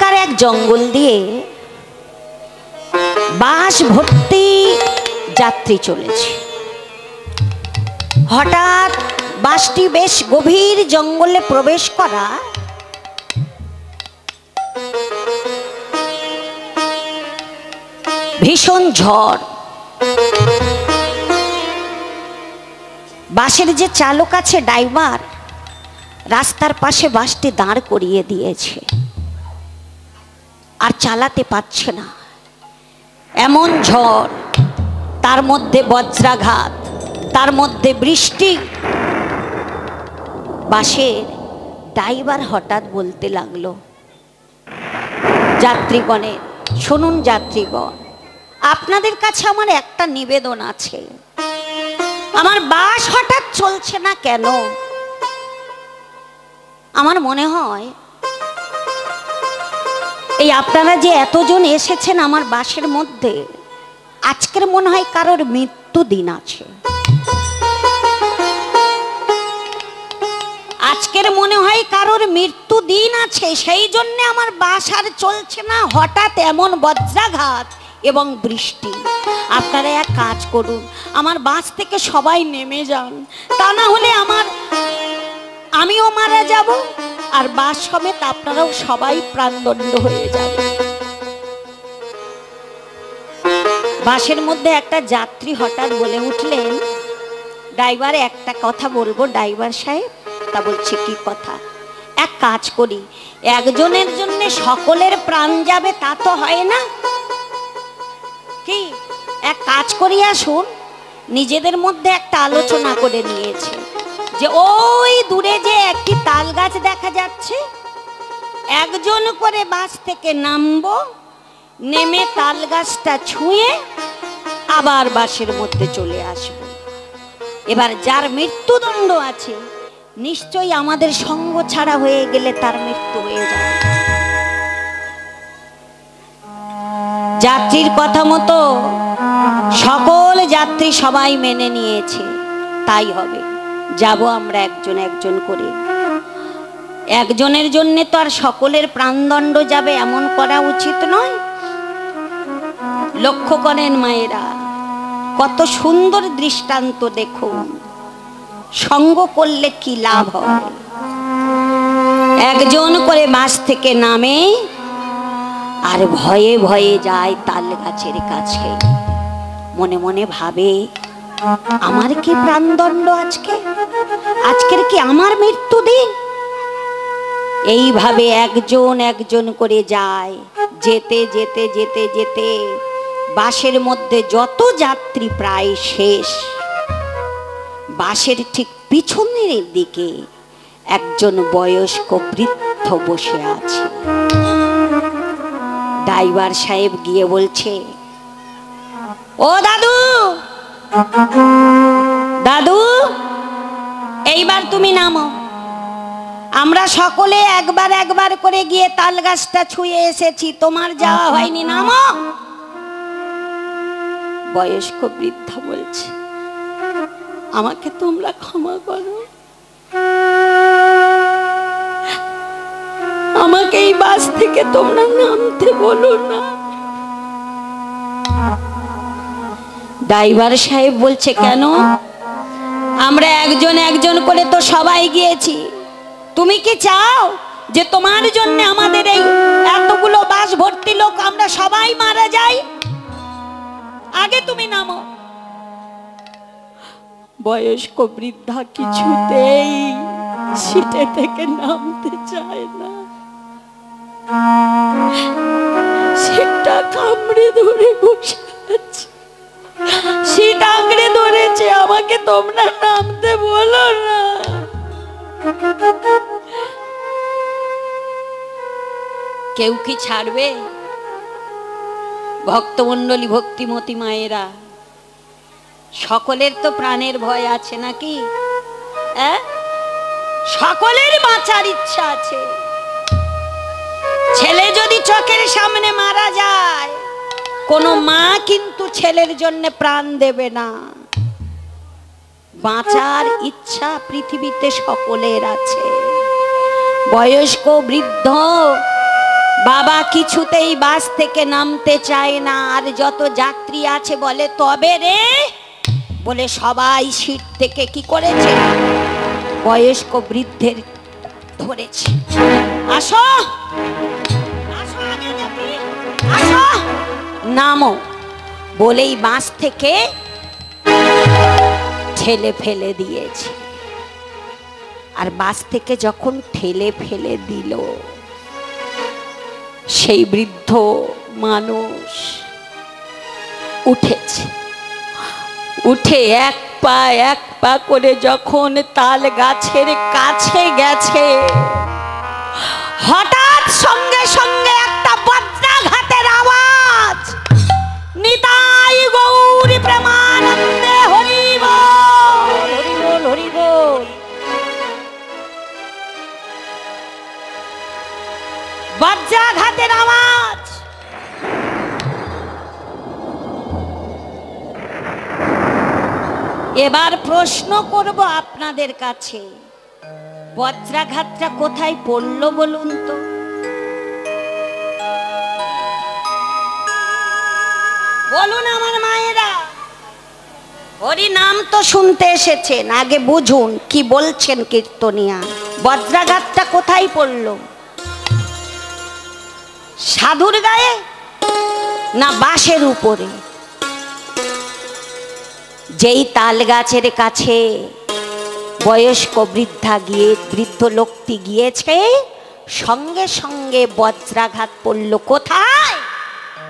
অন্ধকার এক জঙ্গল দিয়ে বাস ভর্তি যাত্রী চলেছে। হঠাৎ বাসটি বেশ গভীর জঙ্গলে প্রবেশ করা ভীষণ ঝড়। বাসের যে চালক আছে, ড্রাইভার, রাস্তার পাশে বাসটি দাঁড় করিয়ে দিয়েছে, আর চালাতে পারছে না। এমন ঝড়, তার মধ্যে বজ্রাঘাত, তার মধ্যে বৃষ্টি। বাসের ড্রাইভার হঠাৎ বলতে লাগলো, যাত্রীগণের শুনুন, যাত্রীগণ, আপনাদের কাছে আমার একটা নিবেদন আছে। আমার বাস হঠাৎ চলছে না কেন? আমার মনে হয় এই আপনারা যে এতজন এসেছেন আমার বাসের মধ্যে, আজকের মনে হয় কারোর মৃত্যু দিন আছে। আজকের মনে হয় কারোর মৃত্যু দিন আছে, সেই জন্য আমার বাস আর চলছে না। হঠাৎ এমন বজ্রাঘাত এবং বৃষ্টি। আপনারা এক কাজ করুন, আমার বাস থেকে সবাই নেমে যান, তা না হলে আমিও মারা যাব, আর বাস সমেত আপনারাও সবাই প্রাণদণ্ড হয়ে যাবে। বাসের মধ্যে একটা যাত্রী হঠাৎ বলে উঠলেন, ড্রাইভার একটা কথা বলবো ড্রাইভার সাহেব। তা বলছে, কি কথা? এক কাজ করি, একজনের জন্য সকলের প্রাণ যাবে তা তো হয় না, কি এক কাজ করি আসুন। নিজেদের মধ্যে একটা আলোচনা করে নিয়েছে যে ওই দূরে যে একটি তাল গাছ দেখা যাচ্ছে, একজন করে বাস থেকে নামবো, নেমে তাল গাছটা ছুঁয়ে আবার বাসের মধ্যে চলে আসব। এবার যার মৃত্যুদণ্ড আছে, নিশ্চয়ই আমাদের সঙ্গ ছাড়া হয়ে গেলে তার মৃত্যু হয়ে যাবে। যাত্রীর কথা মতো সকল যাত্রী সবাই মেনে নিয়েছে, তাই হবে, যাব আমরা একজন একজন করে। একজনের জন্য তো আর সকলের প্রাণদণ্ড যাবে এমন করা উচিত নয়। লক্ষ্য করেন মায়েরা, কত সুন্দর দৃষ্টান্ত দেখুন। সঙ্গ করলে কি লাভ হয়? একজন করে বাস থেকে নামে আর ভয়ে ভয়ে যায় তাল গাছের কাছে, মনে মনে ভাবে, আমার কি প্রাণদণ্ড আজকে? আজকের কি আমার মৃত্যু দিন? এইভাবে একজন একজন করে যায়। যেতে যেতে যেতে যেতে বাসের মধ্যে যত যাত্রী প্রায় শেষ। বাসের ঠিক পিছনের দিকে একজন বয়স্ক বৃদ্ধ বসে আছে। ড্রাইভার সাহেব গিয়ে বলছে, ও দাদু, দাদু, এইবার তুমি নামো। আমরা সকলে একবার একবার করে গিয়ে তাল গাছটা ছুঁয়ে এসেছি, তোমার যাওয়া হয়নি, নামো। বয়স্ক বৃদ্ধা বলছে, আমাকে তোমরা ক্ষমা করো, আমাকে এই বাস থেকে তোমরা নামতে বলো না। ড্রাইভার সাহেব বলছে, কেন? আমরা একজন একজন করে তো সবাই গিয়েছি, তুমি কি চাও যে তোমার জন্য আমাদের এই এতগুলো বাস ভর্তি লোক আমরা সবাই মারা যাই? আগে তুমি নামো। বয়স্ক বৃদ্ধা কিছুতেই সিটে থেকে নামতে চায় না, সিটটা কামড়ে ধরে বসে আছে। সিট আঁকড়ে ধরেছে, আমাকে তোমরা নামতে বলো না। কেউ কি ছাড়বে? ভক্তমণ্ডলী, ভক্তিমতী মায়েরা, সকলের তো প্রাণের ভয় আছে নাকি? সকলের বাঁচার ইচ্ছা আছে। ছেলে যদি চোখের সামনে মারা যায়, কোনো মা কিন্তু ছেলের জন্য প্রাণ দেবে না। বাঁচার ইচ্ছা পৃথিবীতে সকলের আছে। বয়স্ক বৃদ্ধ বাবা কিছুতেই বাস থেকে নামতে চায় না। আর যত যাত্রী আছে বলে তবে রে, বলে সবাই সিট থেকে কি করেছে, বয়স্ক বৃদ্ধের ধরেছে। আসো আসো আগে যাবি, আসো নামো বলেই বাস থেকে ঠেলে ফেলে দিয়েছে। আর বাস থেকে যখন ঠেলে ফেলে দিল, সেই বৃদ্ধ মানুষ উঠেছে, উঠে এক পা করে যখন তাল গাছের কাছে গেছে, হঠাৎ সঙ্গে সঙ্গে একটা বজ্রাঘাতের আওয়াজ, নিতাই গৌরী প্রেমানন্দে হরি বল, হরি বল, হরি বল। বজ্রাঘাতের আওয়াজ। এবার প্রশ্ন করব আপনাদের কাছে, বজ্রাঘাতটা কোথায় পড়লো বলুন তো? বলুন আমার মায়েরা। হরি নাম তো শুনতে এসেছেন, আগে বুঝুন কি বলছেন কীর্তনিয়া। বজ্রাঘাতটা কোথায় পড়লো? সাধুর গায়ে না বাঁশের উপরে? যেই তাল গাছের কাছে বয়স্ক বৃদ্ধ লোকটি গিয়েছে, সঙ্গে সঙ্গে বজ্রাঘাত পড়ল কোথায়?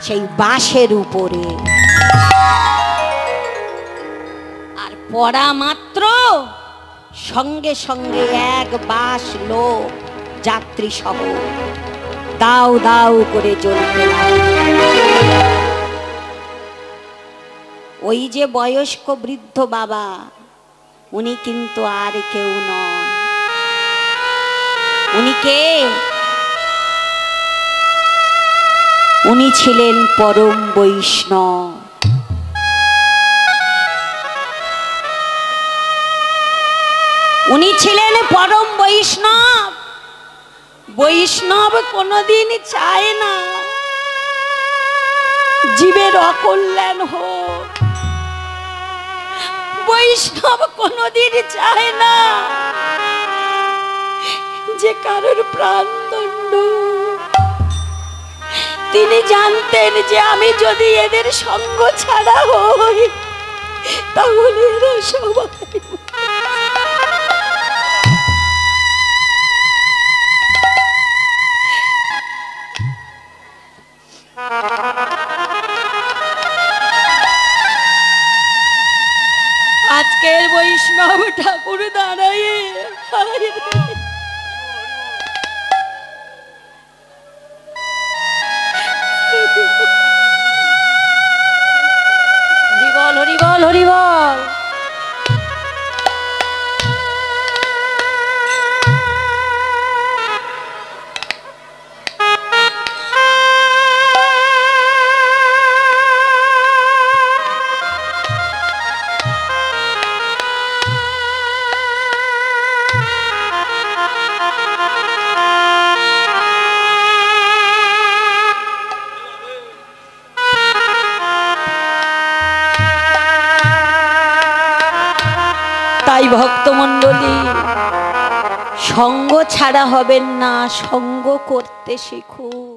সেই বাঁশের উপরে। আর পড়া মাত্র সঙ্গে সঙ্গে এক বাস লোক যাত্রী সহ দাউ দাউ করে জ্বলতে লাগলো। ওই যে বয়স্ক বৃদ্ধ বাবা, উনি কিন্তু আর কেউ নন। উনি কে? উনি ছিলেন পরম বৈষ্ণব। উনি ছিলেন পরম বৈষ্ণব। বৈষ্ণব কোনদিন চায় না জীবের অকল্যাণ হোক। বৈষ্ণব কোনদিন চায় না যে কারোর প্রাণদণ্ড। তিনি জানতেন যে আমি যদি এদের সঙ্গ ছাড়া হই, তাহলে এরা সবাই আজকের বৈষ্ণব ঠাকুর দাঁড়ায় হরিবল, হরিবল, হরিবল। তাই ভক্তমণ্ডলী, সঙ্গ ছাড়া হবেন না, সঙ্গ করতে শিখুন।